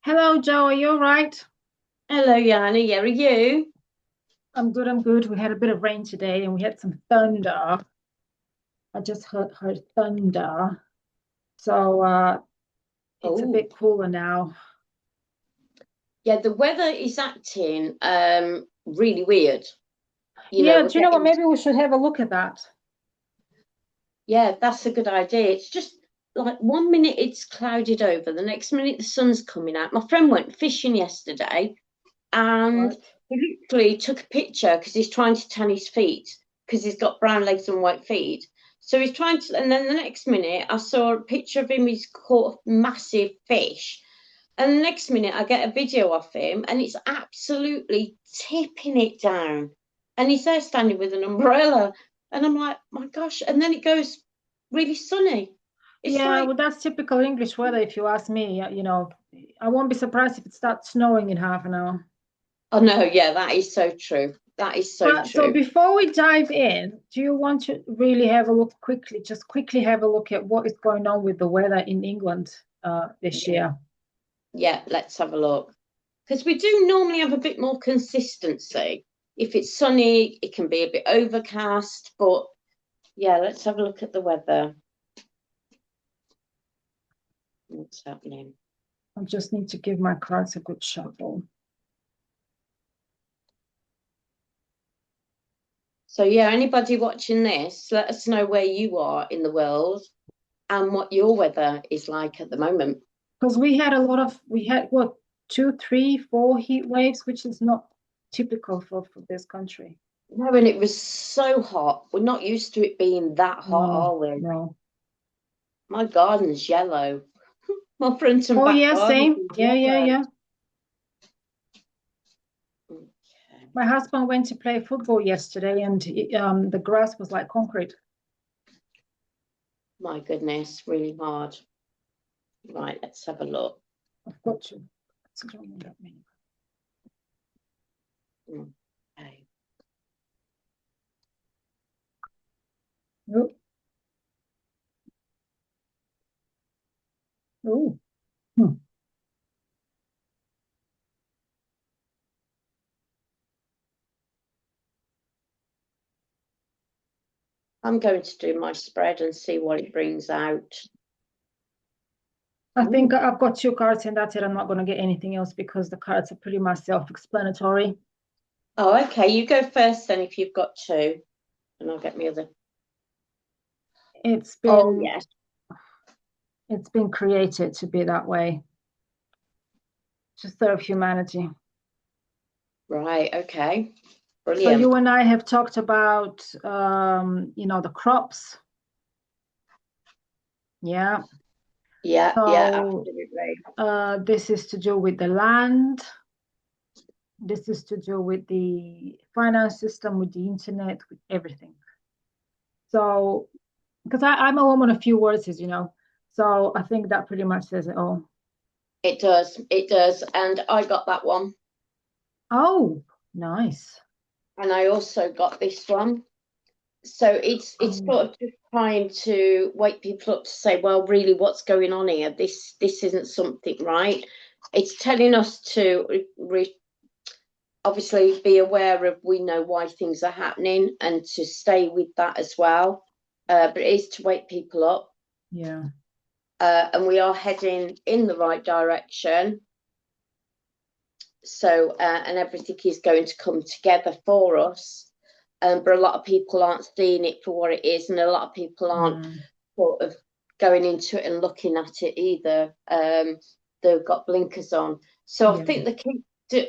Hello, Joe. Are you all right? Hello, Yana. Yeah, are you? I'm good. I'm good. We had a bit of rain today and we had some thunder. I just heard thunder. So it's a Oh, bit cooler now. yeah, the weather is acting really weird. Yeah, We're do you know what? getting, Maybe we should have a look at that. yeah, that's a good idea. It's just like 1 minute it's clouded over, the next minute the sun's coming out. My friend went fishing yesterday and Right. he literally took a picture because he's trying to tan his feet because he's got brown legs and white feet. So he's trying to, and then the next minute I saw a picture of him, he's caught a massive fish. And the next minute, I get a video of him, and it's absolutely tipping it down. And he's there standing with an umbrella. And I'm like, my gosh. And then it goes really sunny. It's Yeah, like, well, that's typical English weather, if you ask me. I won't be surprised if it starts snowing in half an hour. oh no, yeah, that is so true. That is so But so true. before we dive in, do you want to really have a look quickly, just quickly have a look at what is going on with the weather in England this Yeah, year? yeah, let's have a look. Because we do normally have a bit more consistency. If it's sunny, it can be a bit overcast. But yeah, let's have a look at the weather. What's happening? I just need to give my cards a good shuffle. So yeah, anybody watching this, let us know where you are in the world and what your weather is like at the moment. Because we had what, two, three, four heat waves, which is not typical for this country. No, and it was so hot. We're not used to it being that hot, No, are we? no. My garden's yellow. My front and Oh, back yeah, garden same. is Yeah, yeah, yellow. yeah. Okay. My husband went to play football yesterday, and the grass was like concrete. My goodness, really hard. Right, let's have a look. I've got to. It's going that many. Okay. Oh, oh. Hmm. I'm going to do my spread and see what it brings out. I think Ooh. I've got two cards, and that's it. I'm not going to get anything else because the cards are pretty much self-explanatory. Oh, okay. You go first then if you've got two, and I'll get my other. It's Oh, been yes. it's been created to be that way to serve humanity. Right. Okay. So you Brilliant. and I have talked about, the crops. Yeah. Yeah. Yeah. So Absolutely. this is to do with the land. This is to do with the finance system, with the internet, with everything. So, because I'm a woman of few words, as you know. So I think that pretty much says it all. It does. It does. And I got that one. Oh, nice. And I also got this one. So it's Oh, sort of just trying to wake people up to say, well, really, what's going on here? This isn't something right. It's telling us to obviously be aware of we know why things are happening and to stay with that as well. But it is to wake people up. yeah. And we are heading in the right direction. So, and everything is going to come together for us. But a lot of people aren't seeing it for what it is, and a lot of people aren't Mm, sort of going into it and looking at it either. They've got blinkers on. So I yeah. think the key to,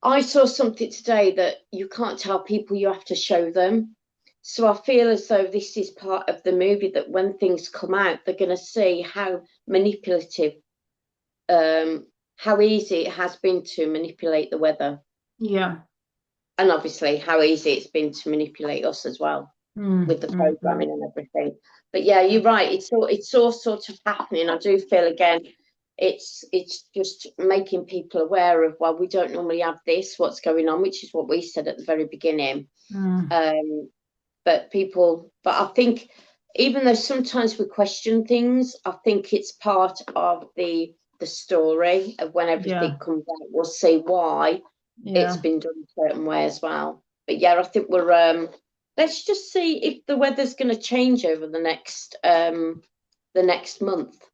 I saw something today that you can't tell people, you have to show them. So I feel as though this is part of the movie that when things come out, they're going to see how manipulative, um, how easy it has been to manipulate the weather, Yeah. and obviously how easy it's been to manipulate us as well Mm, with the mm, mm. programming and everything. But yeah, you're right. It's all sort of happening. I do feel again, it's just making people aware of, well, we don't normally have this. What's going on? Which is what we said at the very beginning. Mm. Um, but I think even though sometimes we question things, I think it's part of the the story of when everything Yeah. comes out. We'll see why it's Yeah. been done a certain way as well. But yeah, I think we're let's just see if the weather's going to change over the next month.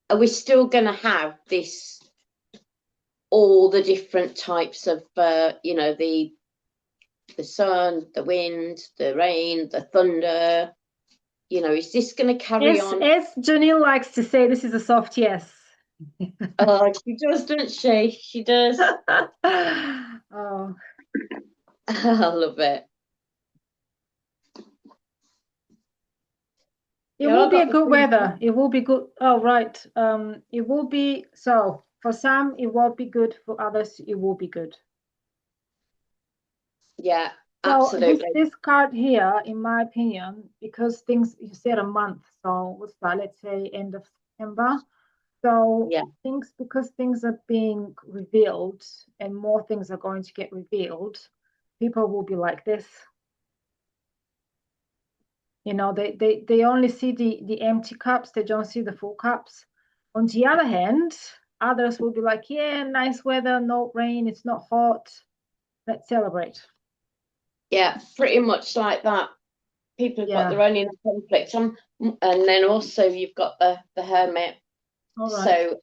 Are we still going to have this, all the different types of the sun, the wind, the rain, the thunder? Is this going to carry on? As Janine likes to say, this is a soft yes. Oh, she does, doesn't she? She does. Oh, I love it. it Yeah, will I be a got the good feeling. weather. It will be good. Oh, right. It will be so for some, it won't be good. For others, it will be good. Yeah, So this absolutely. this card here, in my opinion, because things you said a month, so what's that? Let's say end of September. So Yeah, things are being revealed and more things are going to get revealed, people will be like this. They only see the empty cups, they don't see the full cups. On the other hand, others will be like, yeah, nice weather, no rain, it's not hot, let's celebrate. yeah, pretty much like that. People have got Yeah, their own inner conflict. And then also you've got the hermit. all right.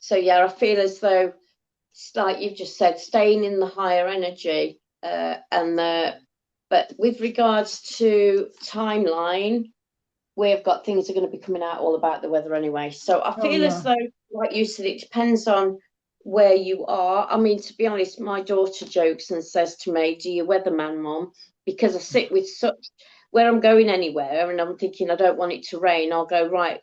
So yeah, I feel as though, it's like you've just said, staying in the higher energy, but with regards to timeline, we've got things are going to be coming out all about the weather anyway. So I Oh feel as yeah. though, like you said, it depends on where you are. I mean, to be honest, my daughter jokes and says to me, "Do you weatherman, Mum?" Because I sit with such, where I'm going anywhere and I'm thinking I don't want it to rain, I'll go, right,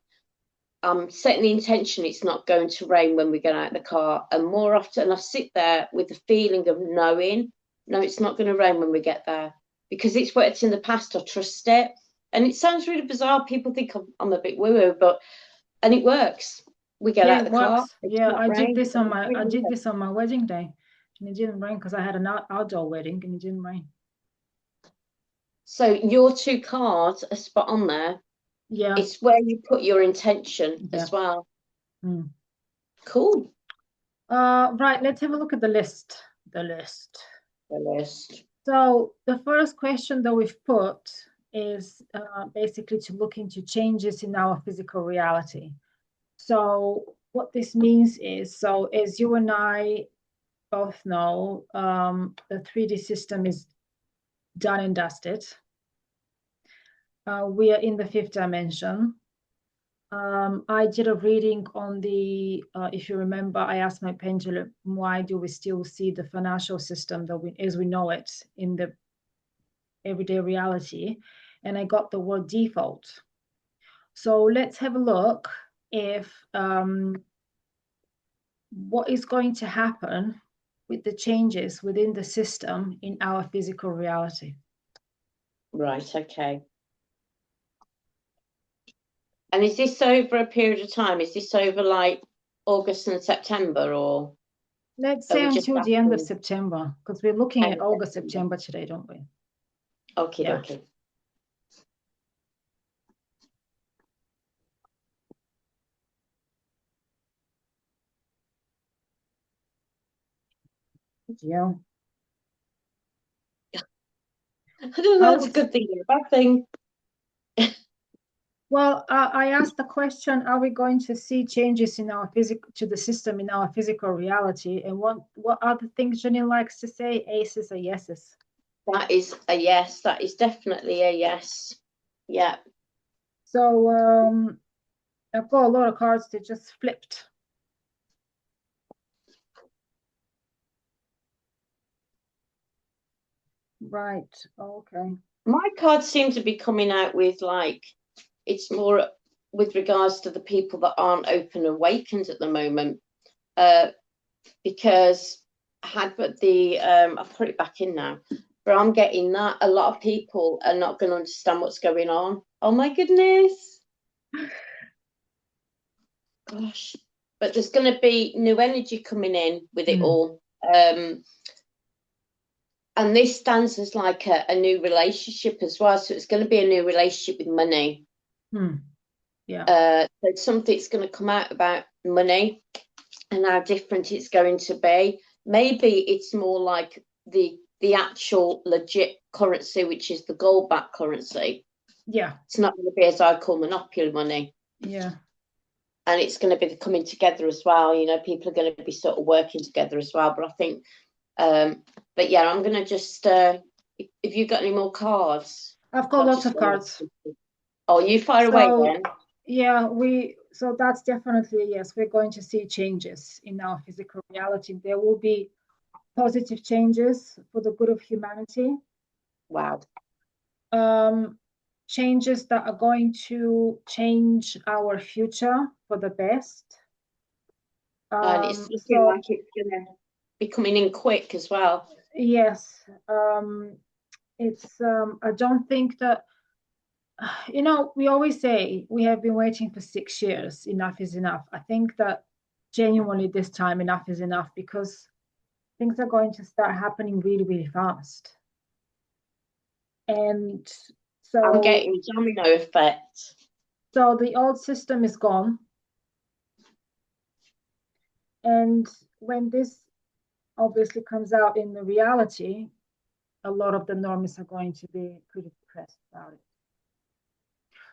I'm setting the intention it's not going to rain when we get out of the car. And more often I sit there with the feeling of knowing, no, it's not going to rain when we get there. Because it's worked in the past, I trust it. And it sounds really bizarre. People think I'm a bit woo-woo, and it works. We get Yeah, out it of the car, works. it's Yeah, not rain. I did this on my wedding day, and it didn't rain because I had an outdoor wedding and it didn't rain. So your two cards are spot on there. Yeah, It's where you put your intention yeah. as well. Mm. Cool. Right, let's have a look at the list. The list. The list. So the first question that we've put is basically to look into changes in our physical reality. So what this means is, so as you and I both know, the 3D system is done and dusted. We are in the fifth dimension. I did a reading on if you remember, I asked my pendulum, why do we still see the financial system as we know it in the everyday reality? And I got the word default. So let's have a look if what is going to happen with the changes within the system in our physical reality. Right, okay. And is this over a period of time? Is this over like August and September, or Let's are say we just until the end of after September, because we're looking end at of August, September? September today, don't we? Okay, Yeah. okay. Yeah. I don't I know, that's a would, good thing or a bad thing. well, I asked the question, are we going to see changes in our physical to the system in our physical reality? And what other things Janine likes to say? Aces or yeses. That is a yes. That is definitely a yes. Yeah. So I've got a lot of cards that just flipped. Right. Okay. My cards seem to be coming out with like, it's more with regards to the people that aren't open and awakened at the moment. Because I had but I've put it back in now. But I'm getting that a lot of people are not going to understand what's going on. Oh my goodness. Gosh. But there's going to be new energy coming in with it Hmm. all. And this stands as like a new relationship as well. So it's going to be a new relationship with money. Hmm. So something's going to come out about money and how different it's going to be. Maybe it's more like the actual legit currency, which is the gold-backed currency. Yeah. It's not going to be, as I call, monopoly money. Yeah. And it's going to be coming together as well. You know, people are going to be sort of working together as well. But I think, but yeah, I'm going to just, if you've got any more cards. I've got lots of cards. Oh, you fire away then. Yeah, so that's definitely, yes, we're going to see changes in our physical reality. There will be positive changes for the good of humanity. Wow. Changes that are going to change our future for the best. And it's looking like it's going to be coming in quick as well. Yes. I don't think that, you know, we always say we have been waiting for 6 years, enough is enough. I think that genuinely this time enough is enough, because things are going to start happening really, really fast. And so I'm getting domino effect. So the old system is gone. And when this obviously comes out in the reality, a lot of the normies are going to be pretty depressed about it.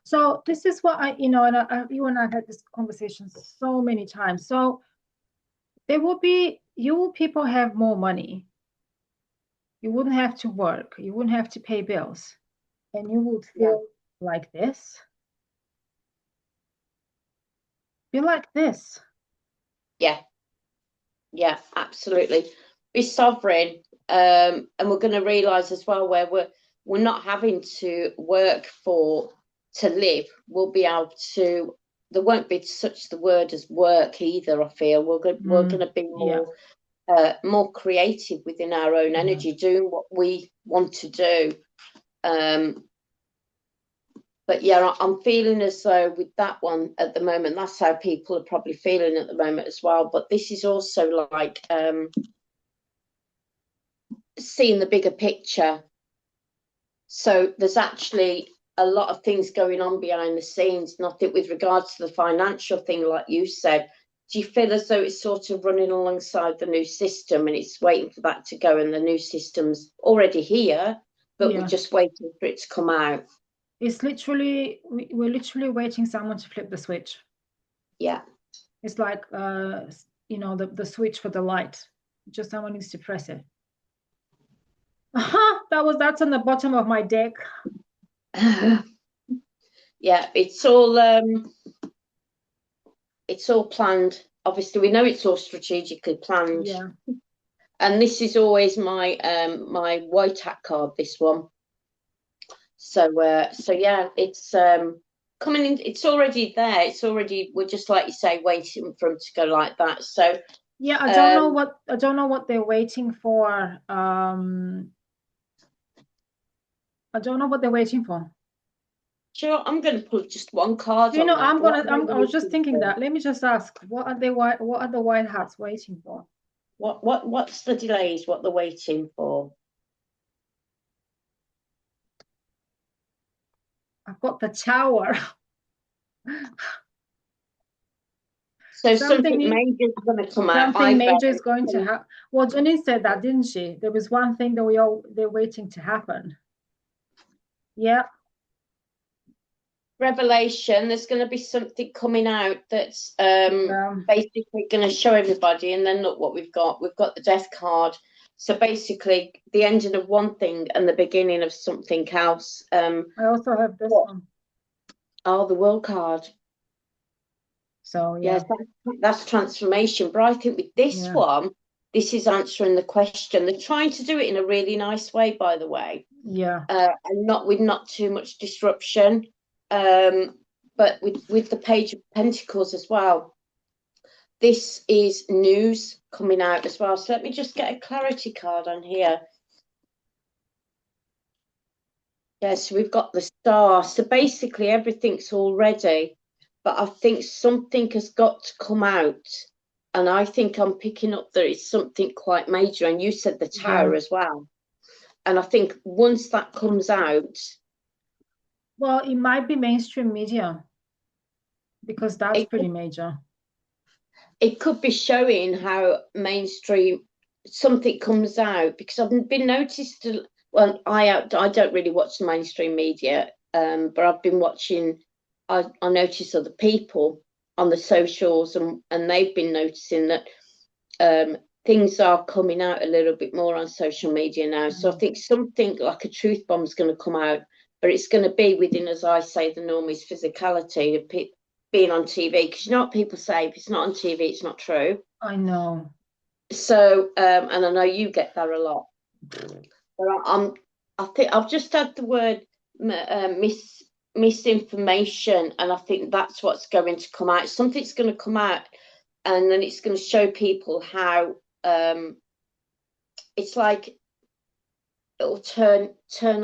So this is what I, you know, and you and I had this conversation so many times. So there will be, people have more money. You wouldn't have to work. You wouldn't have to pay bills. And you would feel like this. Feel like this. Yeah. Yeah, absolutely. Be sovereign. And we're going to realise as well where we're not having to work to live. We'll be able to. There won't be such the word as work either. I feel we're going to be more creative within our own energy, doing what we want to do. But yeah, I'm feeling as though with that one at the moment, that's how people are probably feeling at the moment as well. But this is also like seeing the bigger picture. So there's actually a lot of things going on behind the scenes, nothing with regards to the financial thing, like you said. Do you feel as though it's sort of running alongside the new system and it's waiting for that to go, and the new system's already here, but we're just waiting for it to come out? It's literally, we're literally waiting someone to flip the switch. Yeah. It's like, you know, the switch for the light. Just someone needs to press it. That's on the bottom of my deck. Yeah, it's all planned. Obviously, we know it's all strategically planned. Yeah. And this is always my my white hat card, this one. So yeah, it's coming in. It's already there. We're just, like you say, waiting for them to go like that. So yeah, I don't know what they're waiting for. I don't know what they're waiting for. Sure, I'm going to pull just one card. You know, that. I was just thinking that. Let me just ask, what are the white hats waiting for? What's the delays? What they're waiting for? I've got the Tower. So something major is going to come out. Something major is going to happen. Well, Janine said that, didn't she? There was one thing that they're waiting to happen. Yeah. Revelation. There's going to be something coming out that's basically going to show everybody. And then look what we've got. We've got the death card. So basically, the ending of one thing and the beginning of something else. I also have this one. Oh, the world card. So yeah, yes, that's transformation. But I think with this one, this is answering the question. They're trying to do it in a really nice way, by the way. Yeah. And not too much disruption. But with the Page of Pentacles as well. This is news coming out as well. So let me just get a clarity card on here. Yes, we've got the Star. So basically everything's all ready. But I think something has got to come out. And I think I'm picking up that it's something quite major. And you said the Tower as well. And I think once that comes out. Well, it might be mainstream media. because that's It pretty major. it could be showing how mainstream something comes out, because I've been noticed. Well, I don't really watch the mainstream media, but I've been watching. I notice other people on the socials, and they've been noticing that things are coming out a little bit more on social media now. So I think something like a truth bomb is going to come out, but it's going to be within, as I say, the norm is physicality of being on TV. Because you know what people say, if it's not on TV, it's not true. I know. So, and I know you get that a lot. But I think I've just had the word misinformation, and I think that's what's going to come out. Something's going to come out, and then it's going to show people how it's like it'll turn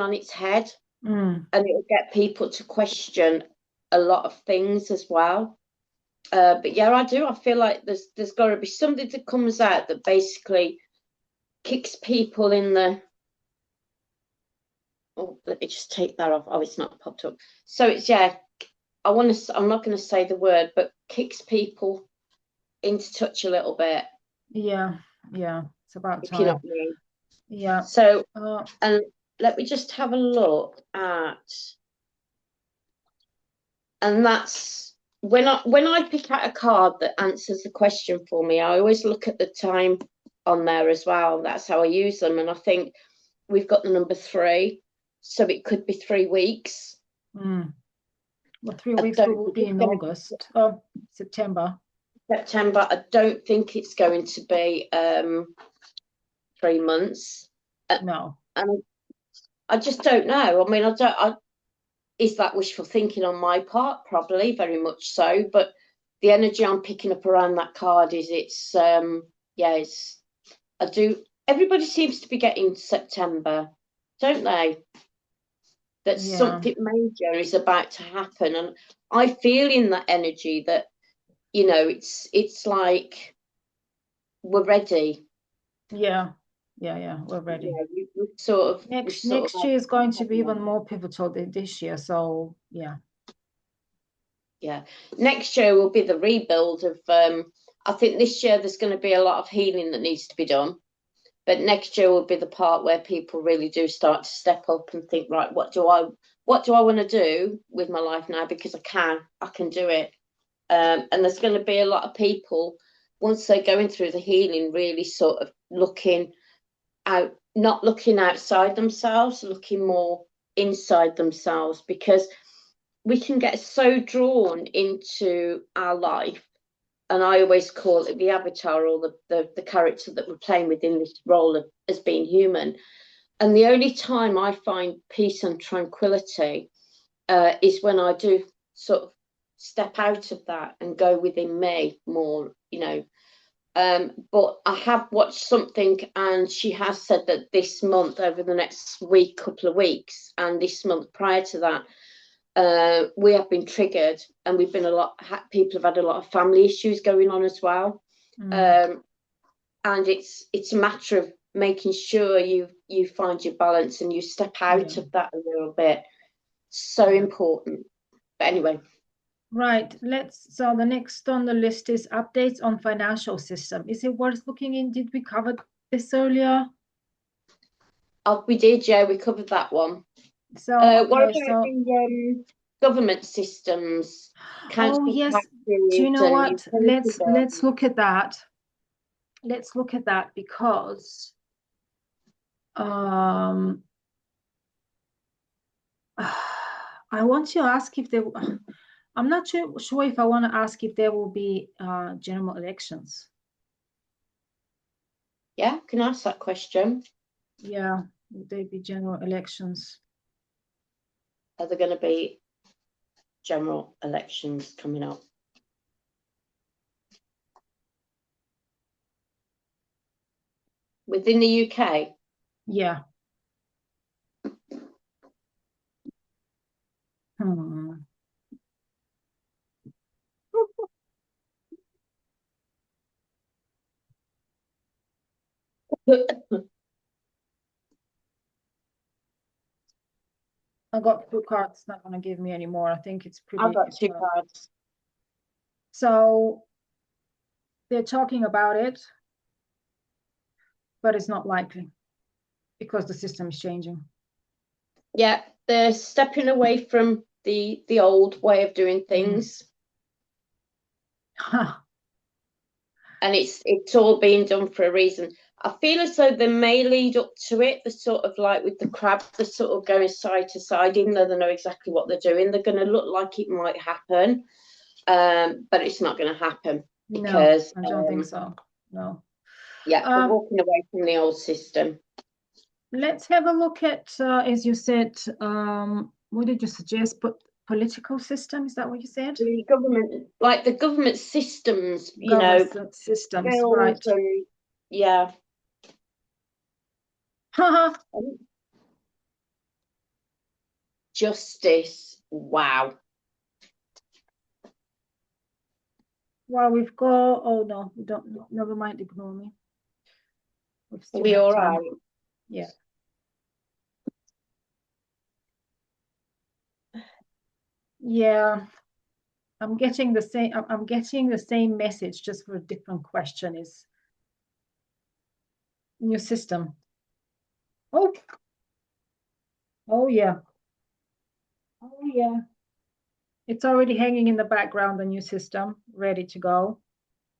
on its head, Mm. and it'll get people to question a lot of things as well. But yeah, I feel like there's got to be something that comes out that basically kicks people in the. Oh, let me just take that off. Oh, it's not popped up. So it's, yeah. I'm not going to say the word, but kicks people into touch a little bit. Yeah, yeah. It's about If you know what time. I mean. Yeah. So, Uh, and let me just have a look at, and that's when I pick out a card that answers the question for me, I always look at the time on there as well. That's how I use them, and I think we've got the number 3, so it could be 3 weeks. mm. Well, three I weeks we don't will think be it's in going to be August. Oh, September. September. I don't think it's going to be 3 months. No. And I just don't know. I mean, I don't. Is that wishful thinking on my part? Probably, very much so. But the energy I'm picking up around that card is yeah, it's I do. Everybody seems to be getting September, don't they? That Yeah. something major is about to happen, and I feel in that energy that it's like we're ready. Yeah. Yeah, yeah. We're ready. Yeah, we've sort of Next year is going to be even more pivotal than this year. So yeah. yeah. Next year will be the rebuild of. I think this year there's going to be a lot of healing that needs to be done, but next year will be the part where people really do start to step up and think, right, what do I want to do with my life now? Because I can do it. And there's going to be a lot of people once they're going through the healing, really sort of looking out, not looking outside themselves, looking more inside themselves, because we can get so drawn into our life. And I always call it the avatar, or the character that we're playing within this role as being human. And the only time I find peace and tranquility is when I do sort of step out of that and go within me more. But I have watched something, and she has said that this month, over the next couple of weeks, and this month prior to that, we have been triggered, and we've been people have had a lot of family issues going on as well. Mm. Um, and it's a matter of making sure you find your balance and you step Yeah. out of that a little bit. So Yeah. important. But anyway, Right. So the next on the list is updates on financial system. Is it worth looking in? Did we cover this earlier? we did, yeah, we covered that one. So, What okay, about so, the government systems, oh council yes, do you taxes know and what? utility Let's bills? look at that. Let's look at that because um I want to ask if there I'm not sure if I want to ask if there will be general elections. Yeah, can I ask that question? Yeah, will there be general elections? Are there going to be general elections coming up within the UK? Yeah. Hmm. I got two cards, not gonna give me any more. I think it's I've pretty got two cards. So they're talking about it, but it's not likely because the system is changing. Yeah, they're stepping away from the old way of doing things. And it's all being done for a reason. I feel as though they may lead up to it. The sort of like with the crab, they're sort of going side to side, even though they know exactly what they're doing. They're going to look like it might happen, but it's not going to happen No, because, I don't think so. No. yeah, they're walking away from the old system. Let's have a look at, as you said, what did you suggest? But political system, is that what you said? The government, like the government systems, Government systems, right. bills and yeah. Justice. Wow. Well, we've got, oh no, we don't, never mind, ignore me. We've Are still we have all time. right? Yeah. Yeah, I'm getting the same, I'm getting the same message just for a different question is new system. Oh, oh yeah. Oh yeah. It's already hanging in the background, the new system, ready to go.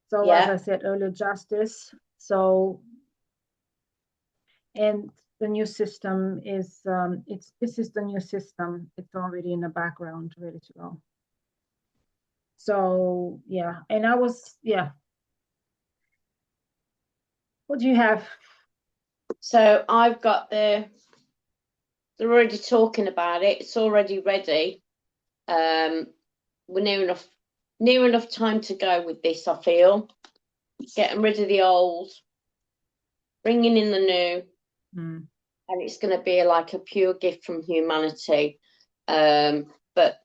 So as Yeah. I said earlier, justice. So, and the new system is, this is the new system. It's already in the background, ready to go. So yeah, and I was, yeah. What do you have? So I've got they're already talking about it. It's already ready. We're near enough time to go with this, I feel. Getting rid of the old, bringing in the new, and it's going to be like a pure gift from humanity. But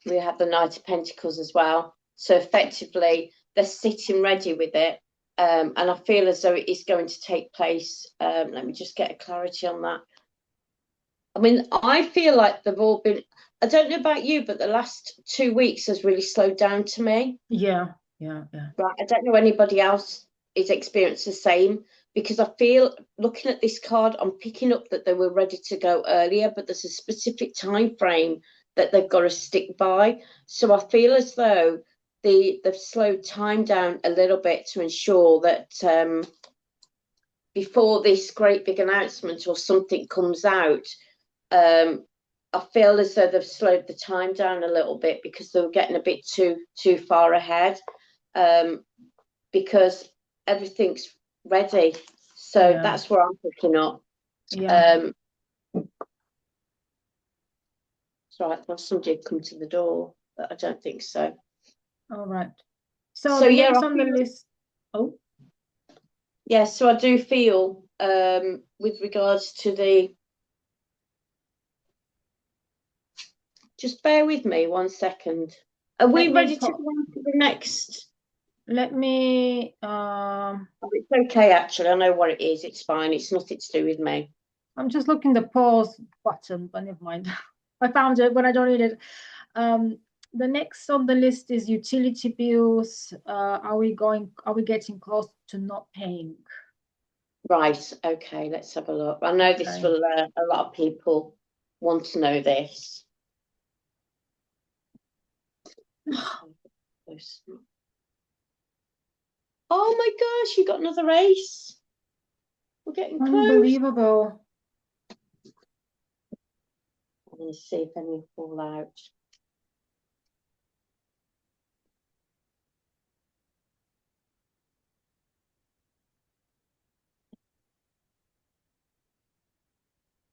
we have the Knight of Pentacles as well. So effectively, they're sitting ready with it. And I feel as though it is going to take place. Let me just get a clarity on that. I mean, I feel like they've all been. I don't know about you, but the last 2 weeks has really slowed down to me. Yeah, yeah, yeah. Right. I don't know anybody else is experienced the same because I feel looking at this card, I'm picking up that they were ready to go earlier, but there's a specific time frame that they've got to stick by. So I feel as though they've slowed time down a little bit to ensure that before this great big announcement or something comes out, I feel as though they've slowed the time down a little bit because they were getting a bit too far ahead. Because everything's ready. So Yeah. that's where I'm picking up. Yeah. Sorry, well, somebody had come to the door, but I don't think so. All right. So So the yeah, next on the list. Oh, yeah. So I do feel with regards to the. Just bear with me 1 second. Are we ready to go on to the next? Let me. Oh, it's okay, actually. I know what it is. It's fine. It's nothing to do with me. I'm just looking the pause button, but never mind. I found it when I don't need it. The next on the list is utility bills. Are we getting close to not paying? Right. Okay. Let's have a look. I know this will a lot of people want to know this. Oh my gosh, you got another ace. We're getting close. Unbelievable. I'm going to see if any fall out.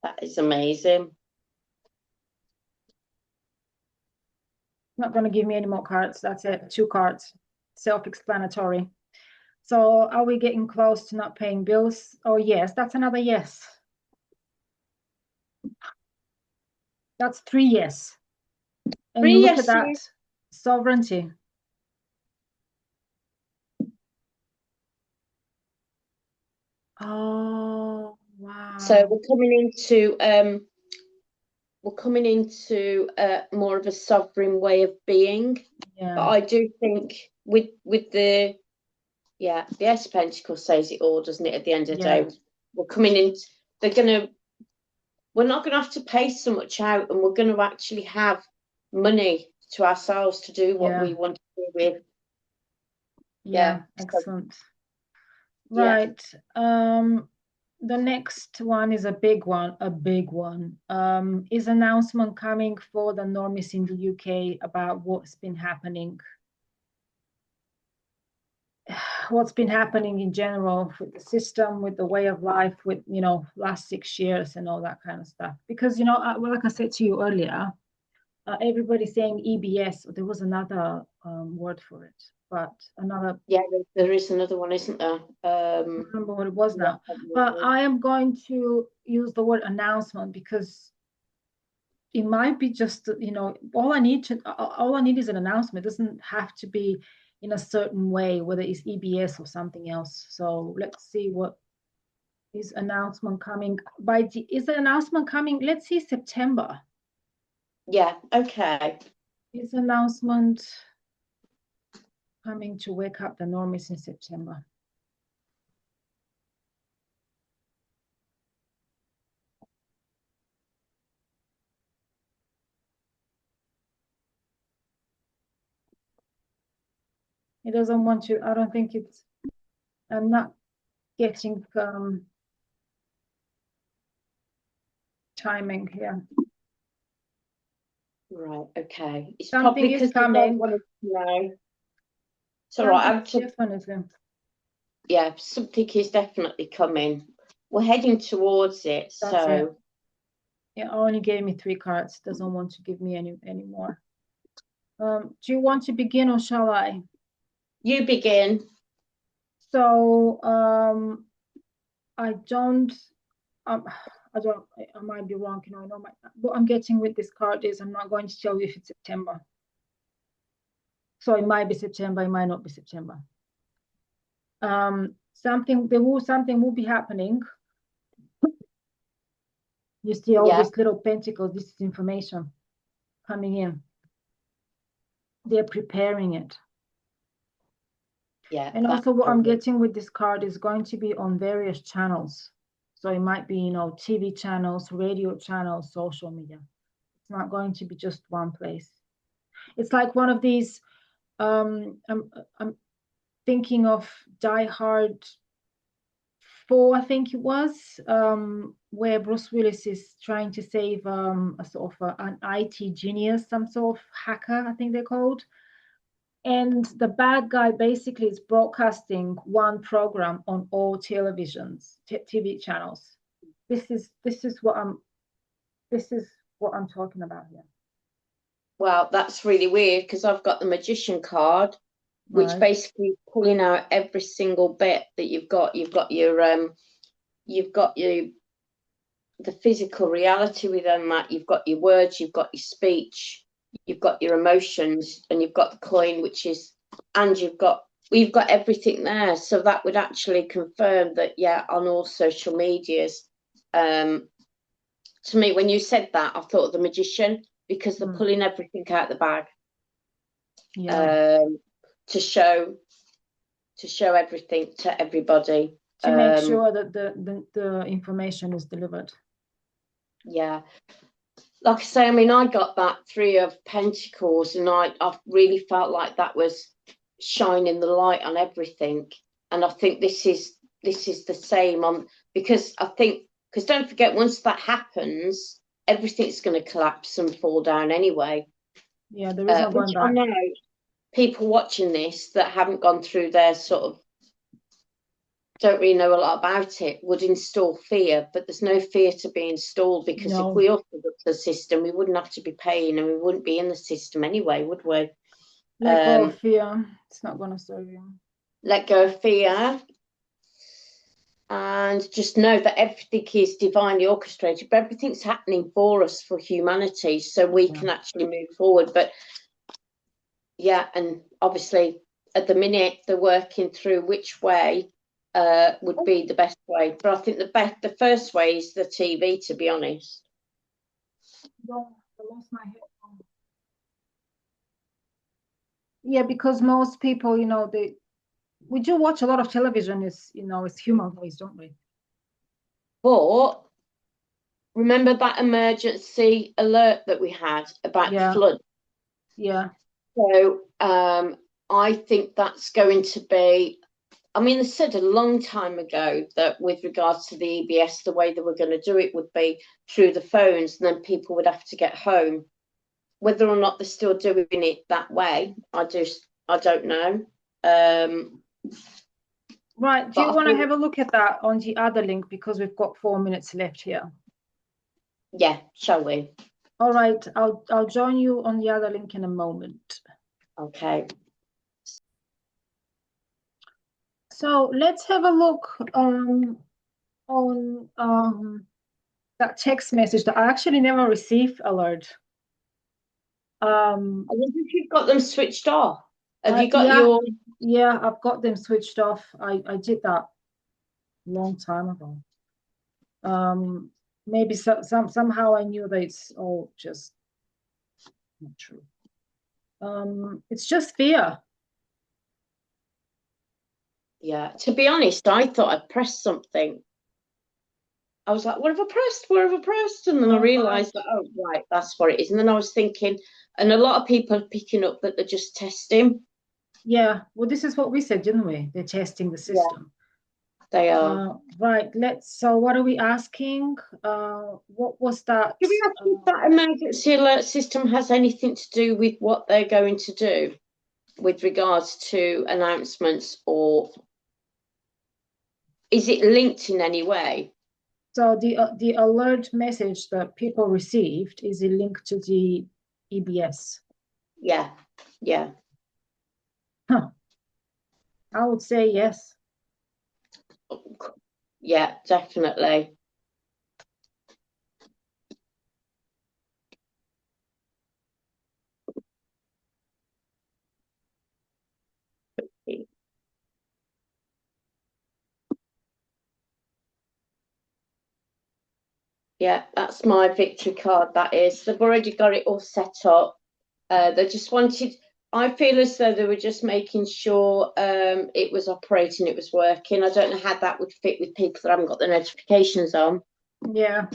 That is amazing. Not going to give me any more cards. That's it. 2 cards. Self-explanatory. So are we getting close to not paying bills? Oh, yes. That's another yes. That's 3 yes. And 3 look yeses. at that. Sovereignty. Oh, wow. So we're coming into more of a sovereign way of being. Yeah. But I do think with the Ace of Pentacles says it all, doesn't it? At the end of the day, we're coming in. We're not going to have to pay so much out, and we're going to actually have money to ourselves to do what we want to do with. Excellent. Right. The next one is a big one. Is announcement coming for the normies in the UK about what's been happening in general with the system, with the way of life, with, last 6 years and all that kind of stuff. Because, like I said to you earlier, everybody's saying EBS. There was another word for it, but another. Yeah, there is another one, isn't there? I don't remember what it was now. But I am going to use the word announcement because it might be just, all I need is an announcement. It doesn't have to be in a certain way, whether it's EBS or something else. So let's see what is announcement coming. Is the announcement coming? Let's see, September. Yeah, okay. Is announcement coming to wake up the normies in September? It doesn't want to. I don't think it's. I'm not getting timing here. Right, okay. It's Something probably because coming. I don't want to know. It's all right. Definitely. Yeah, something is definitely coming. We're heading towards it. That's it. It only gave me 3 cards. Doesn't want to give me any more. Do you want to begin or shall I? You begin. So I don't. I might be wrong. What I'm getting with this card is I'm not going to tell you if it's September. So it might be September. It might not be September. Something will be happening. You see all these little pentacles. This is information coming in. They're preparing it. Yeah. And also what I'm getting with this card is going to be on various channels. So it might be, TV channels, radio channels, social media. It's not going to be just one place. It's like one of these, I'm thinking of Die Hard 4, I think it was, where Bruce Willis is trying to save a sort of an IT genius, some sort of hacker, I think they're called. And the bad guy basically is broadcasting one program on all televisions, TV channels. This is what I'm talking about here. Well, that's really weird because I've got the Magician card, which basically is pulling out every single bit that you've got. You've got your the physical reality within that. You've got your words, you've got your speech, you've got your emotions, and you've got the coin, we've got everything there. So that would actually confirm that, on all social medias. To me, when you said that, I thought of the Magician because they're pulling everything out the bag. To show everything to everybody. To make sure that the information is delivered. Yeah. Like I say, I mean, I got that 3 of Pentacles and I really felt like that was shining the light on everything. And I think this is the same on, because don't forget, once that happens, everything's going to collapse and fall down anyway. Yeah, there is no going back. I know people watching this that haven't gone through their sort of, don't really know a lot about it, would install fear, but there's no fear to be installed because if we all looked at the system, we wouldn't have to be paying and we wouldn't be in the system anyway, would we? Let go of fear. It's not going to serve you. Let go of fear. And just know that everything is divinely orchestrated, but everything's happening for us, for humanity, so we can actually move forward. But and obviously at the minute they're working through which way would be the best way. But I think the first way is the TV, to be honest. No, I lost my headphone. Yeah, because most people, we do watch a lot of television. It's human voice, don't we? But remember that emergency alert that we had about the Yeah, flood? yeah. So I think that's going to be. I mean, they said a long time ago that with regards to the EBS, the way they were going to do it would be through the phones, and then people would have to get home. Whether or not they're still doing it that way, I don't know. Right. Do But you I want to think, have a look at that on the other link because we've got 4 minutes left here? yeah, shall we? All right. I'll join you on the other link in a moment. Okay. So let's have a look on that text message that I actually never received alert. I wonder if you've got them switched off. Have you got Yeah, your? yeah, I've got them switched off. I did that a long time ago. Maybe somehow I knew that it's all just not true. It's just fear. Yeah. To be honest, I thought I'd pressed something. I was like, what have I pressed? What have I pressed? And then I All right. realised that, oh, right, that's what it is. And then I was thinking, and a lot of people are picking up that they're just testing. Yeah, well, this is what we said, didn't we? They're testing the Yeah, system. they are. Right, so what are we asking? What was that? Can we ask if that emergency alert system has anything to do with what they're going to do with regards to announcements, or is it linked in any way? So the alert message that people received is a link to the EBS. Yeah, yeah. Huh, I would say yes. Yeah, definitely. Yeah, that's my victory card. That is. They've already got it all set up. They just wanted. I feel as though they were just making sure it was operating, it was working. I don't know how that would fit with people that haven't got the notifications on. Yeah.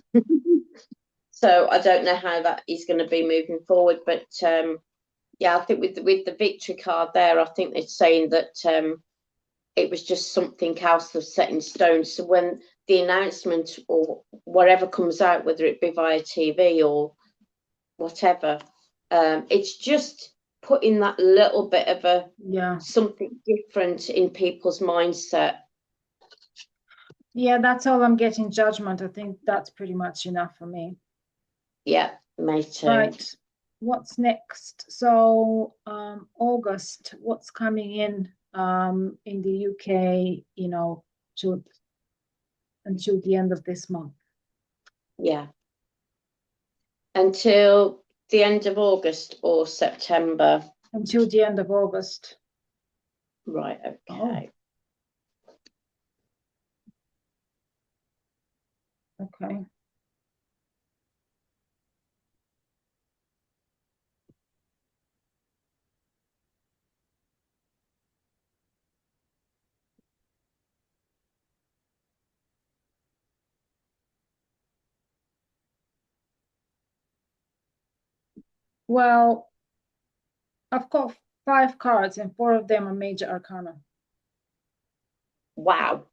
So I don't know how that is going to be moving forward. But yeah, I think with the victory card there, I think it's saying that it was just something else that's set in stone. So when the announcement or whatever comes out, whether it be via TV or whatever, it's just putting that little bit of a Yeah. something different in people's mindset. Yeah, that's all I'm getting judgment. I think that's pretty much enough for me. Yeah, me too. Right. What's next? So August, what's coming in the UK, to until the end of this month. Yeah. Until the end of August or September. Until the end of August. Right, okay. Oh, okay. Well, I've got 5 cards and 4 of them are major arcana. Wow.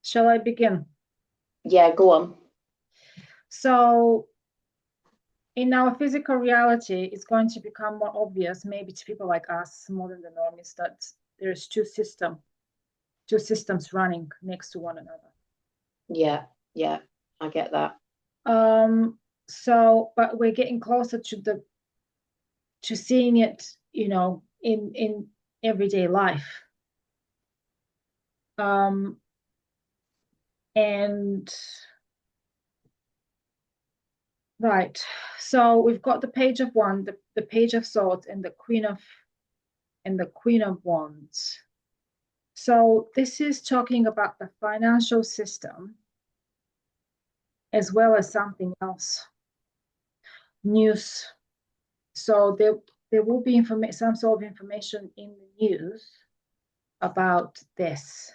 Shall I begin? Yeah, go on. So in our physical reality, it's going to become more obvious, maybe to people like us, more than the normies, that there's two systems running next to one another. Yeah, yeah, I get that. So, but we're getting closer to seeing it, in everyday life. And right, so we've got the Page of Wands, the Page of Swords, and the Queen of Wands. So this is talking about the financial system as well as something else. News. So there will be some sort of information in the news about this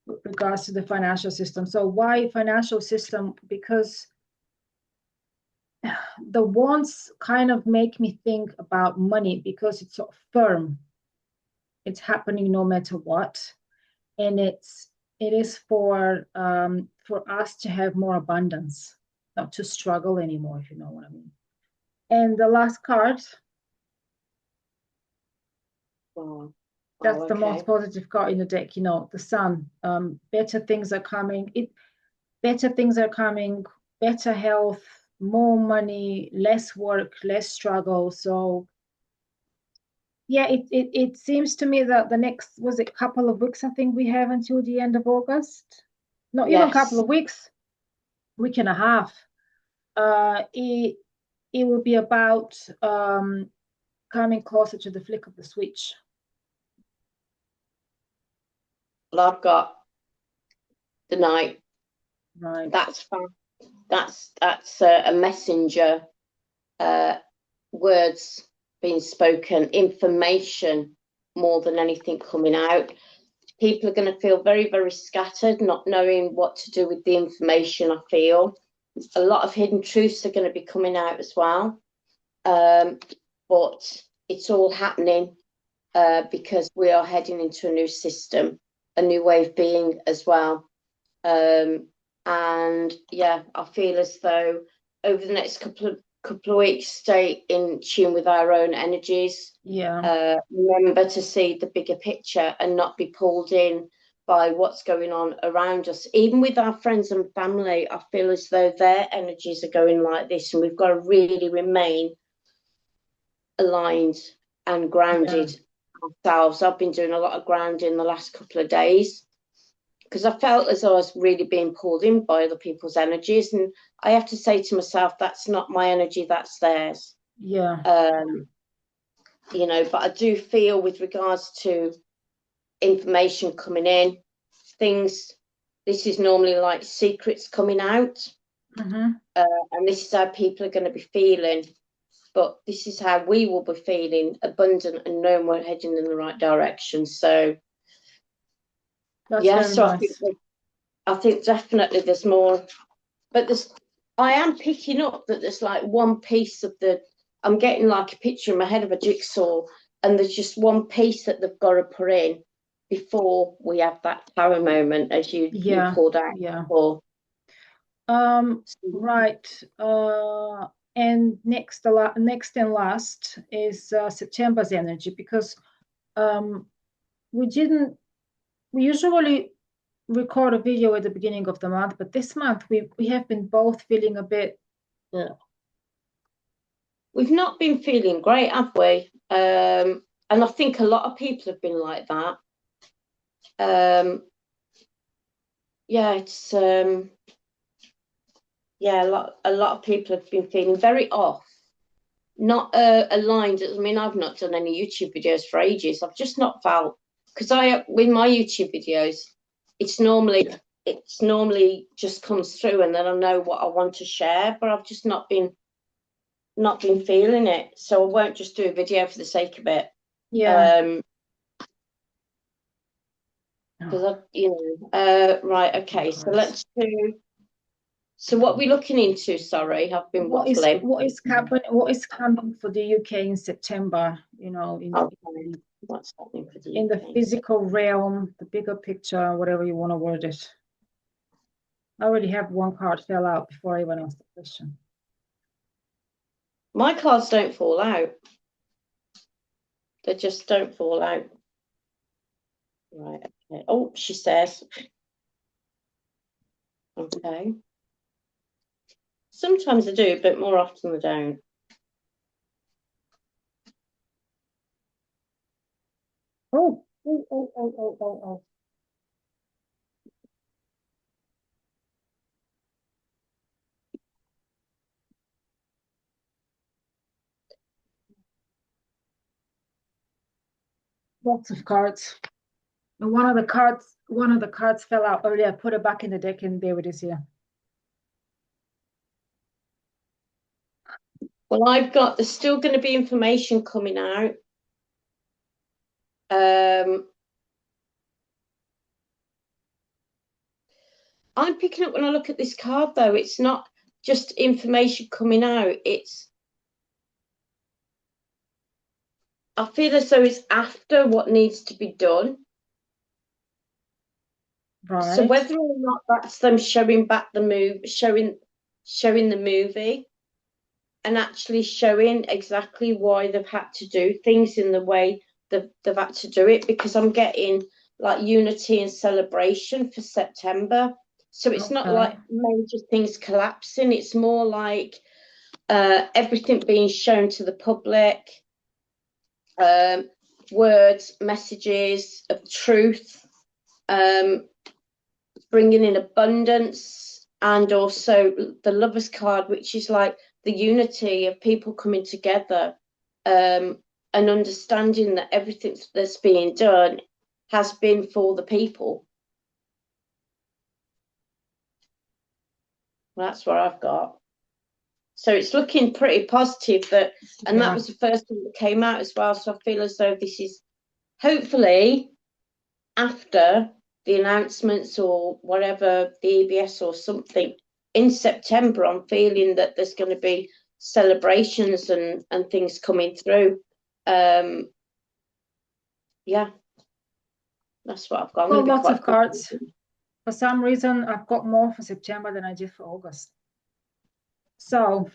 with regards to the financial system. So why financial system? Because the wants kind of make me think about money because it's sort of firm. It's happening no matter what, and it is for us to have more abundance, not to struggle anymore, if you know what I mean. And the last card, that's the most positive card in the deck. You know, the sun. Better things are coming. Better things are coming. Better health, more money, less work, less struggle. So yeah, it seems to me that the next, was it couple of weeks, I think we have until the end of August. Not even a couple of weeks, week and a half. It will be about coming closer to the flick of the switch. Well, I've got the night. Right. That's fine. That's a messenger. Words being spoken, information more than anything coming out. People are going to feel very, very scattered, not knowing what to do with the information. I feel a lot of hidden truths are going to be coming out as well. But it's all happening because we are heading into a new system, a new way of being as well. And yeah, I feel as though over the next couple of weeks, stay in tune with our own energies. Yeah. Remember to see the bigger picture and not be pulled in by what's going on around us. Even with our friends and family, I feel as though their energies are going like this, and we've got to really remain aligned and grounded ourselves. I've been doing a lot of grounding the last couple of days because I felt as though I was really being pulled in by other people's energies. And I have to say to myself, that's not my energy, that's theirs. Yeah. You know, but I do feel with regards to information coming in, things, this is normally like secrets coming out. Mm-hmm. And this is how people are going to be feeling. But this is how we will be feeling, abundant and knowing we're heading in the right direction. So, that's very so nice. I think definitely there's more. But I am picking up that there's like one piece of I'm getting like a picture in my head of a jigsaw, and there's just one piece that they've got to put in before we have that power moment, as you pulled out before. Right. And next and last is September's energy, because we usually record a video at the beginning of the month, but this month we have been both feeling a bit. We've not been feeling great, have we? And I think a lot of people have been like that. It's a lot of people have been feeling very off, not aligned. I mean, I've not done any YouTube videos for ages. I've just not felt, because with my YouTube videos, it's normally just comes through and then I know what I want to share, but I've just not been feeling it. So I won't just do a video for the sake of it. Yeah. Because right, okay. So let's do. So what are we looking into? Sorry, I've been waffling. What is coming for the UK in September? You know, what's happening for the UK? In the physical realm, the bigger picture, whatever you want to word it. I already have one card fell out before I even asked the question. My cards don't fall out. They just don't fall out. Right, okay. Oh, she says. Okay. Sometimes I do, but more often I don't. Oh. Lots of cards. And one of the cards fell out earlier. I put it back in the deck and there it is here. Well, there's still going to be information coming out. I'm picking up when I look at this card, though, it's not just information coming out. I feel as though it's after what needs to be done. So Right. whether or not that's them showing back the showing the movie, and actually showing exactly why they've had to do things in the way they've had to do it, because I'm getting like unity and celebration for September. So it's not like Okay. major things collapsing. It's more like everything being shown to the public, um, words, messages of truth, um, bringing in abundance, and also the lovers card, which is like the unity of people coming together, and understanding that everything that's being done has been for the people. That's what I've got. So it's looking pretty positive and that Yeah. was the first thing that came out as well. So I feel as though this is hopefully after the announcements or whatever, the EBS or something in September. I'm feeling that there's going to be celebrations and things coming through. Yeah, that's what I've got. I'm going Got to be lots quite of positive. cards. For some reason, I've got more for September than I did for August. So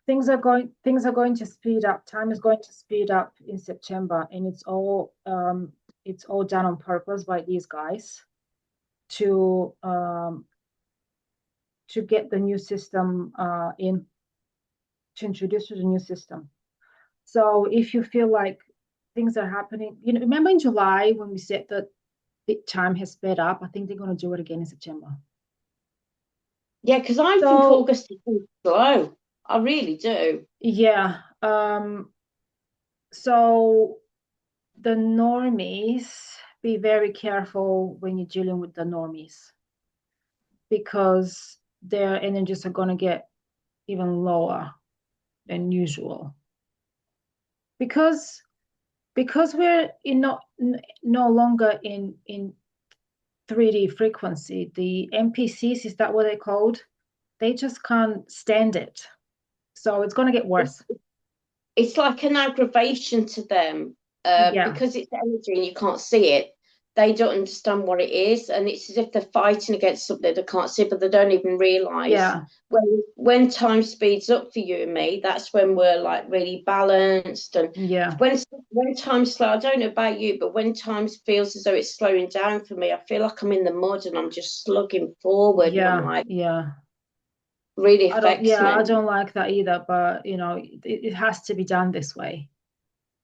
things are going to speed up. Time is going to speed up in September, and it's all done on purpose by these guys to get the new system in, to introduce to the new system. So if you feel like things are happening, remember in July when we said that the time has sped up? I think they're going to do it again in September. Yeah, because I think So August is slow. I really do. yeah, so the normies, be very careful when you're dealing with the normies, because their energies are going to get even lower than usual, because we're no longer in 3D frequency. The NPCs, is that what they're called? They just can't stand it. So it's going to get worse. It's like an aggravation to them, Yeah, because it's energy and you can't see it. They don't understand what it is, and it's as if they're fighting against something they can't see, but they don't even realise. yeah, When time speeds up for you and me, that's when we're like really balanced. And yeah, when time's slow, I don't know about you, but when time feels as though it's slowing down for me, I feel like I'm in the mud and I'm just slugging forward, and I'm yeah, like, yeah. really affects I me. don't like that either, but it has to be done this way.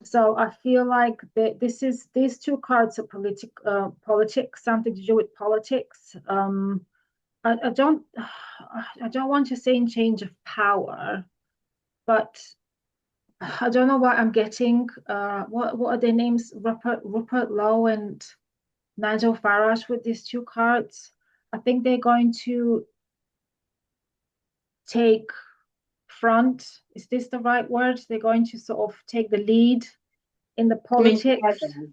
So I feel like these two cards are politics, something to do with politics. I don't I don't want to say in change of power, but I don't know what I'm getting. What are their names? Rupert Lowe and Nigel Farage with these two cards. I think they're going to take front. Is this the right word? They're going to sort of take the lead in the Coming politics. together.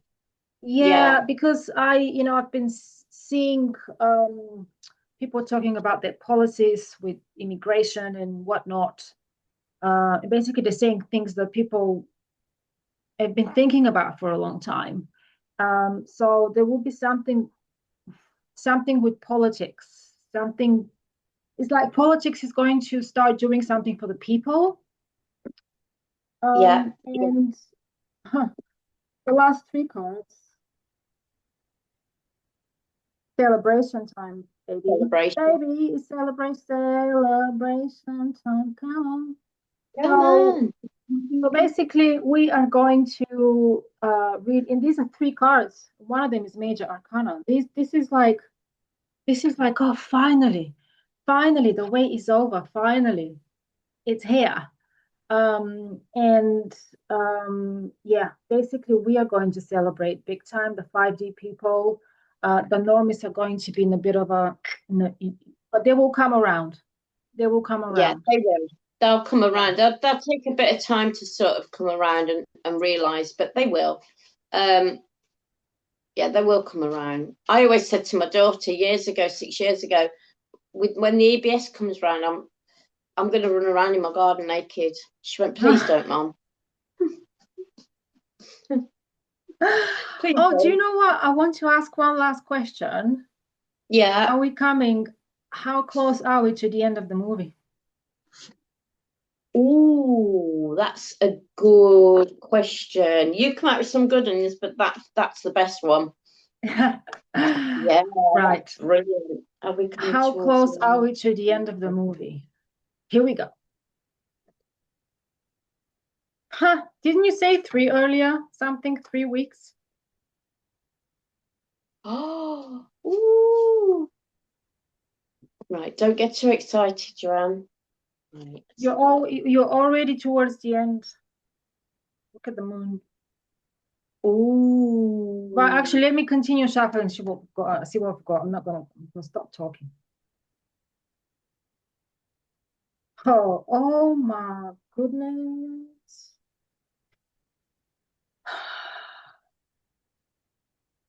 Yeah, Yeah, because I've been seeing people talking about their policies with immigration and whatnot. Basically, they're saying things that people have been thinking about for a long time. So there will be something with politics. Something It's like politics is going to start doing something for the people. yeah, yeah. And the last three cards, celebration time, baby. Celebration. Baby, it's celebration time. Come on. Come So, on. so basically, we are going to read, and these are three cards. One of them is Major Arcana. This is like, oh, finally, the wait is over. Finally, it's here. And yeah, basically, we are going to celebrate big time. The 5D people, the normies are going to be in a bit of a, but they will come around. They will come Yeah, around. they will. They'll come around. They'll take a bit of time to sort of come around and realize, but they will. Yeah, they will come around. I always said to my daughter years ago, 6 years ago, when the EBS comes around, I'm going to run around in my garden naked. She went, please don't, Mum. Please Oh, do you don't. know what? I want to ask one last question. Yeah. Are we coming? How close are we to the end of the movie? Ooh, that's a good question. You come out with some good ones, but that's the best one. Yeah, Right. brilliant. Are we coming How towards close the are end? we to the end of the movie? Here we go. Huh, didn't you say 3 earlier? Something 3 weeks? Oh, ooh. Right, don't get too excited, Joanne. Right. You're already towards the end. Look at the moon. Ooh. But actually, let me continue shuffling and see what we've got. See what I've got. I'm gonna stop talking. Oh my goodness.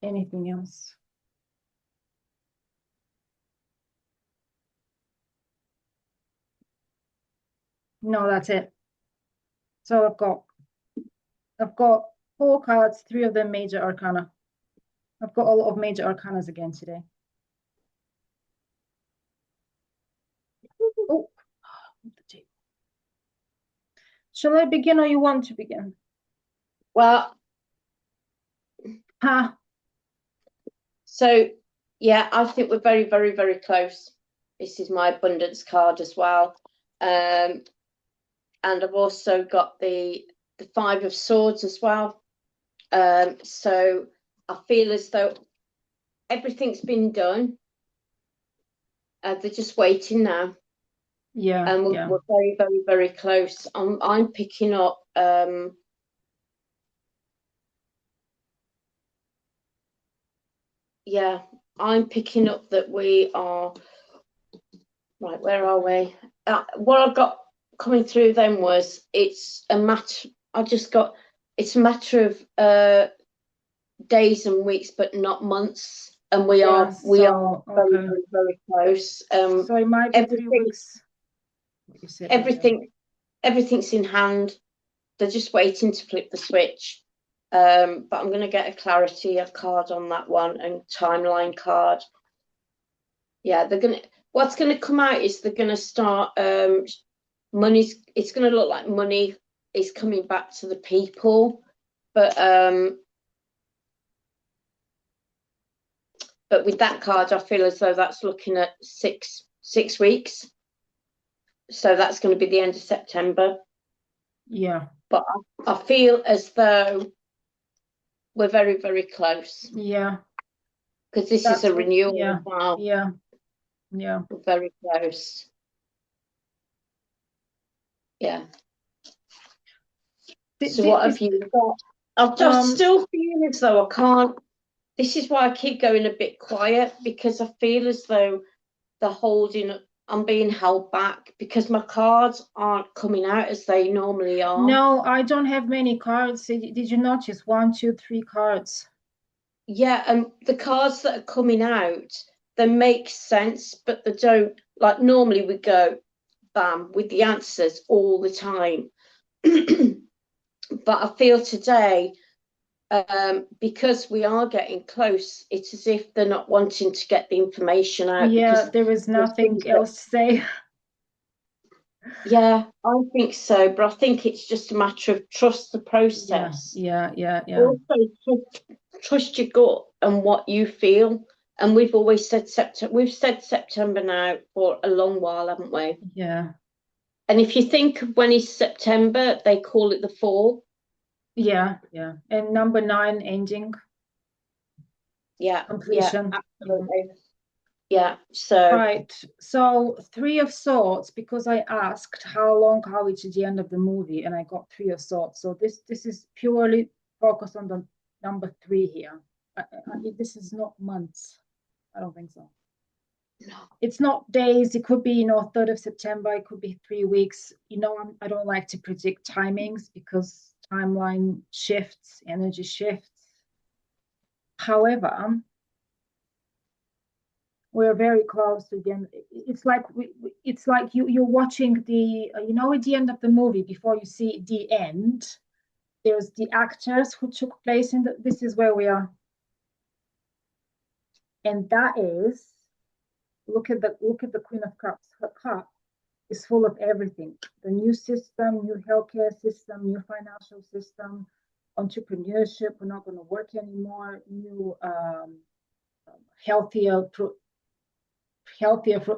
Anything else? No, that's it. So I've got 4 cards, 3 of them major arcana. I've got a lot of major arcanas again today. Oh, shall I begin or you want to begin? Well, Ha. so yeah, I think we're very, very, very close. This is my abundance card as well. And I've also got the 5 of swords as well. So I feel as though everything's been done. They're just waiting now. Yeah, And yeah. we're very, very, very close. I'm picking up yeah, I'm picking up that we are right. Where are we? What I got coming through then was it's a matter. It's a matter of days and weeks, but not months. And we Yeah, are so very, okay. very, very close. So it might be 3 Everything, weeks. What you said earlier. everything's in hand. They're just waiting to flip the switch. But I'm going to get a clarity card on that one and timeline card. Yeah, what's going to come out is they're going to start money's. It's going to look like money is coming back to the people, but with that card, I feel as though that's looking at six weeks. So that's going to be the end of September. Yeah. But I feel as though we're very, very close. Yeah. Because this is a renewal yeah. as well. Yeah. Yeah. We're very close. Yeah. So what have you got? I'm just still feeling as though I can't. This is why I keep going a bit quiet, because I feel as though I'm being held back because my cards aren't coming out as they normally are. No, I don't have many cards. Did you notice 1, 2, 3 cards? Yeah, and the cards that are coming out, they make sense, but they don't. Like normally we go bam with the answers all the time. But I feel today, because we are getting close, it's as if they're not wanting to get the information out. Yeah, there is nothing else to say. Yeah, I think so, but I think it's just a matter of trust the process. Yeah. Also, trust your gut and what you feel. And we've always said September. We've said September now for a long while, haven't we? Yeah. And if you think of when is September, they call it the fall. Yeah. And number 9 ending. Yeah. Completion. Yeah, absolutely. Yeah. So right. So 3 of swords, because I asked how long are we to the end of the movie, and I got 3 of swords. So this is purely focused on the number 3 here. This is not months. I don't think so. It's not days. It could be, 3rd of September. It could be 3 weeks. I don't like to predict timings because timeline shifts, energy shifts. However, we're very close again. It's like it's like you're watching the at the end of the movie before you see the end. There's the actors who took place in this is where we are, and that is look at the Queen of Cups. Her cup is full of everything: the new system, new healthcare system, new financial system, entrepreneurship. We're not going to work anymore. New healthier fruit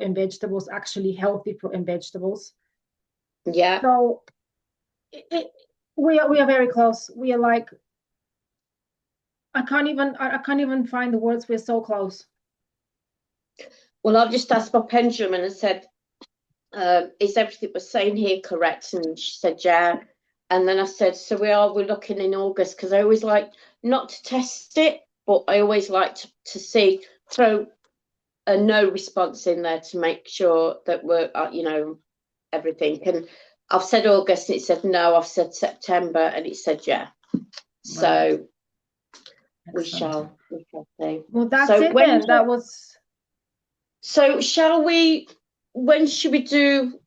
and vegetables, actually healthy fruit and vegetables. Yeah. So we are very close. We are like I can't even find the words. We're so close. Well, I've just asked my pendulum and I said, is everything we're saying here correct? And she said, yeah. And then I said, so we're looking in August, because I always like not to test it, but I always like to see, throw a no response in there to make sure that we're, everything. And I've said August and it said no. I've said September and it said yeah. So Right. we shall see. Well, that's So it then. That was. So shall we? When should we do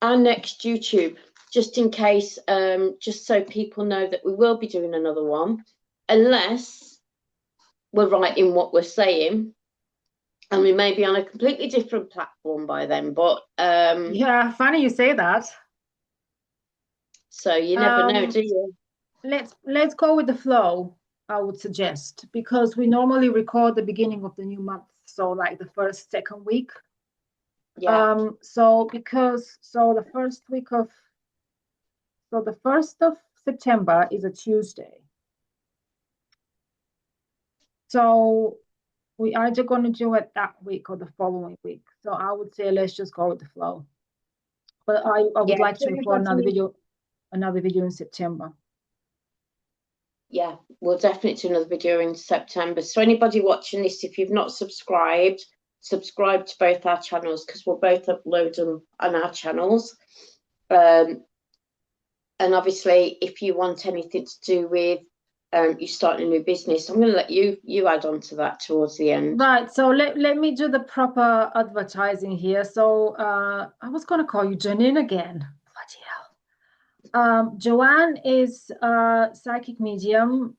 our next YouTube? Just in case, just so people know that we will be doing another one, unless we're right in what we're saying, and we may be on a completely different platform by then. But Yeah, funny you say that. so you never know, do you? Let's go with the flow, I would suggest, because we normally record the beginning of the new month, so like the first, second week. Yeah. So the 1st of September is a Tuesday. So we either going to do it that week or the following week. So I would say let's just go with the flow. But I would like to record another video in September. Yeah, we'll definitely do another video in September. So anybody watching this, if you've not subscribed, subscribe to both our channels, because we'll both upload them on our channels. And obviously, if you want anything to do with you starting a new business, I'm going to let you add on to that towards the end. Right. So let me do the proper advertising here. So I was going to call you Janine again. Bloody hell. Joanne is a psychic medium.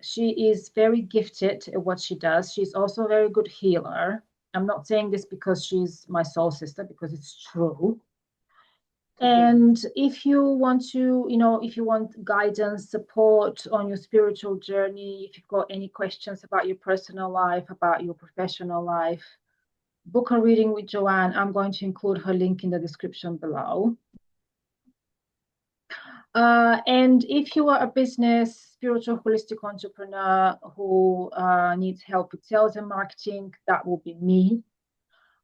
She is very gifted at what she does. She's also a very good healer. I'm not saying this because she's my soul sister, because it's true. And if you want if you want guidance, support on your spiritual journey, if you've got any questions about your personal life, about your professional life, book a reading with Joanne. I'm going to include her link in the description below. And if you are a business, spiritual, holistic entrepreneur who needs help with sales and marketing, that will be me.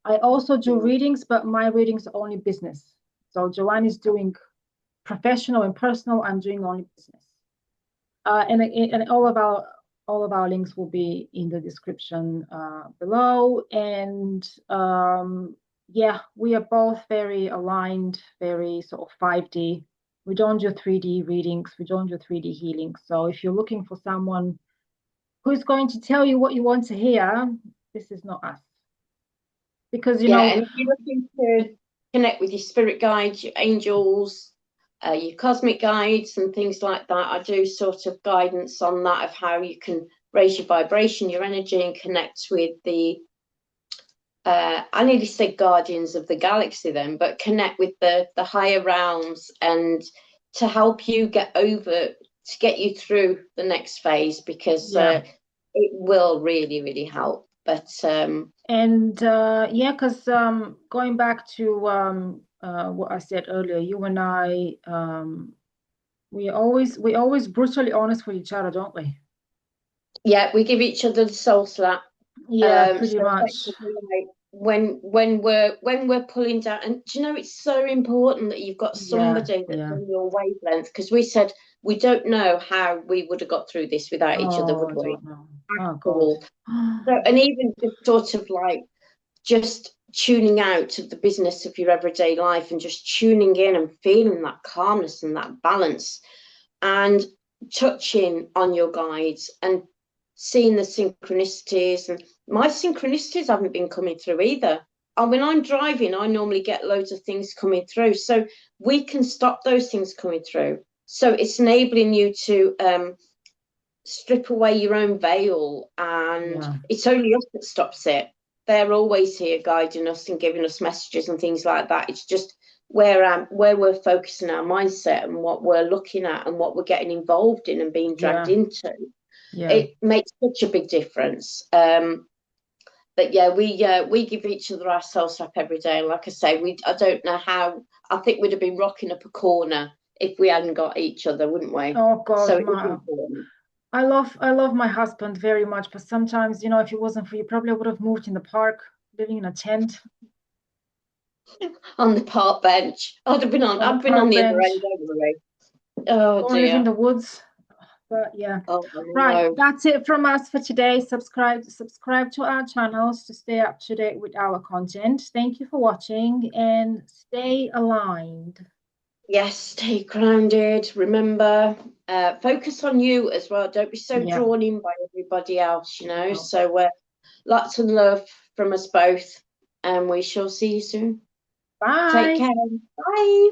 I also do readings, but my readings are only business. So Joanne is doing professional and personal. I'm doing only business. And all of our links will be in the description below. And yeah, we are both very aligned, very sort of 5D. We don't do 3D readings. We don't do 3D healings. So if you're looking for someone who's going to tell you what you want to hear, this is not us. Because and if you're looking to connect with your spirit guides, your angels, your cosmic guides and things like that, I do sort of guidance on that, of how you can raise your vibration, your energy, and connect with the I nearly said guardians of the galaxy then, but connect with the higher realms, and to help you get you through the next phase, because it will really, really help. But because going back to what I said earlier, you and I, we always brutally honest with each other, don't we? Yeah, we give each other the soul slap. Yeah, pretty so much. like, when we're pulling down, and do you know, it's so important that you've got somebody that's on your wavelength, because we said we don't know how we would have got through this without each other, would I we? don't know. Oh Cool. God. So, and even just sort of like just tuning out of the business of your everyday life and just tuning in and feeling that calmness and that balance and touching on your guides and seeing the synchronicities. And my synchronicities haven't been coming through either. And when I'm driving, I normally get loads of things coming through. So we can stop those things coming through. So it's enabling you to strip away your own veil, and Yeah. it's only us that stops it. They're always here guiding us and giving us messages and things like that. It's just where we're focusing our mindset and what we're looking at and what we're getting involved in and being dragged Yeah. into. Yeah. It makes such a big difference. But yeah, we give each other our soul strap every day. And like I say, I don't know how. I think we'd have been rocking up a corner if we hadn't got each other, wouldn't we? Oh So God, it is important. I love my husband very much, but sometimes, if it wasn't for you, probably I would have moved in the park, living in a tent On the park bench. on the I've been on park the other bench, end anyway. Oh go and live in dear. the woods. But yeah. Oh Right, no. that's it from us for today. Subscribe to our channels to stay up to date with our content. Thank you for watching and stay aligned. Yes, stay grounded. Remember, focus on you as well. Don't be so Yeah. drawn in by everybody else, No. So lots of love from us both, and we shall see you soon. Take Bye. care. Bye.